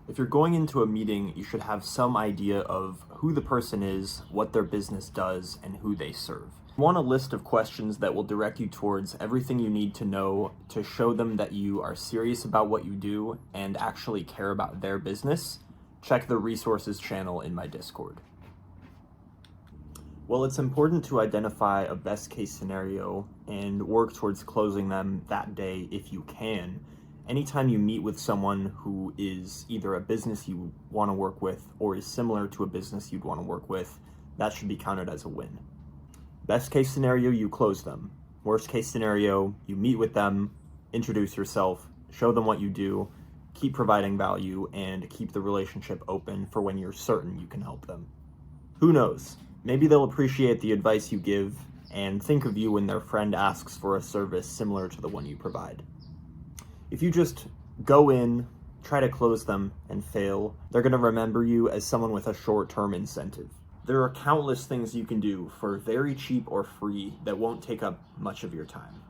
If you're going into a meeting, you should have some idea of who the person is, what their business does, and who they serve. You want a list of questions that will direct you towards everything you need to know to show them that you are serious about what you do and actually care about their business. Check the resources channel in my Discord. Well, it's important to identify a best case scenario and work towards closing them that day if you can. Anytime you meet with someone who is either a business you want to work with or is similar to a business you'd want to work with, that should be counted as a win. Best case scenario, you close them. Worst case scenario, you meet with them, introduce yourself, show them what you do, keep providing value, and keep the relationship open for when you're certain you can help them. Who knows? Maybe they'll appreciate the advice you give and think of you when their friend asks for a service similar to the one you provide. If you just go in, try to close them, and fail, they're going to remember you as someone with a short-term incentive. There are countless things you can do for very cheap or free that won't take up much of your time.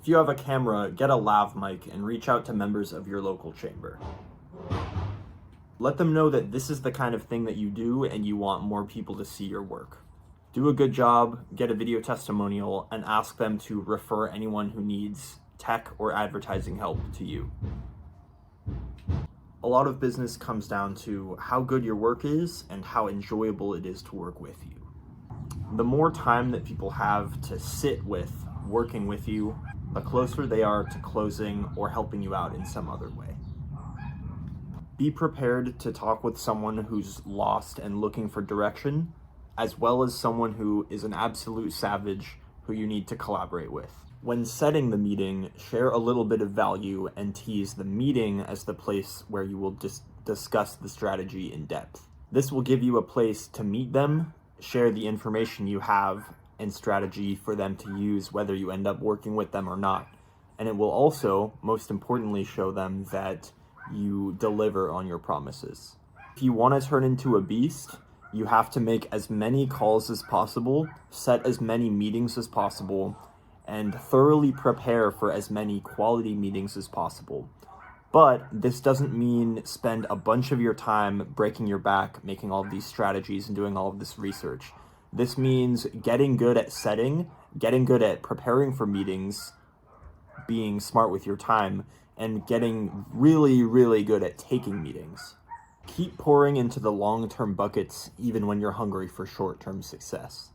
If you have a camera, get a lav mic and reach out to members of your local chamber. Let them know that this is the kind of thing that you do and you want more people to see your work. Do a good job, get a video testimonial, and ask them to refer anyone who needs tech or advertising help to you. A lot of business comes down to how good your work is and how enjoyable it is to work with you. The more time that people have to sit with working with you, the closer they are to closing or helping you out in some other way. Be prepared to talk with someone who's lost and looking for direction, as well as someone who is an absolute savage who you need to collaborate with. When setting the meeting, share a little bit of value and tease the meeting as the place where you will discuss the strategy in depth. This will give you a place to meet them, share the information you have and strategy for them to use whether you end up working with them or not. And it will also, most importantly, show them that you deliver on your promises. If you want to turn into a beast, you have to make as many calls as possible, set as many meetings as possible, and thoroughly prepare for as many quality meetings as possible. But this doesn't mean spend a bunch of your time breaking your back, making all of these strategies and doing all of this research. This means getting good at setting, getting good at preparing for meetings, being smart with your time, and getting really, really good at taking meetings. Keep pouring into the long-term buckets even when you're hungry for short-term success.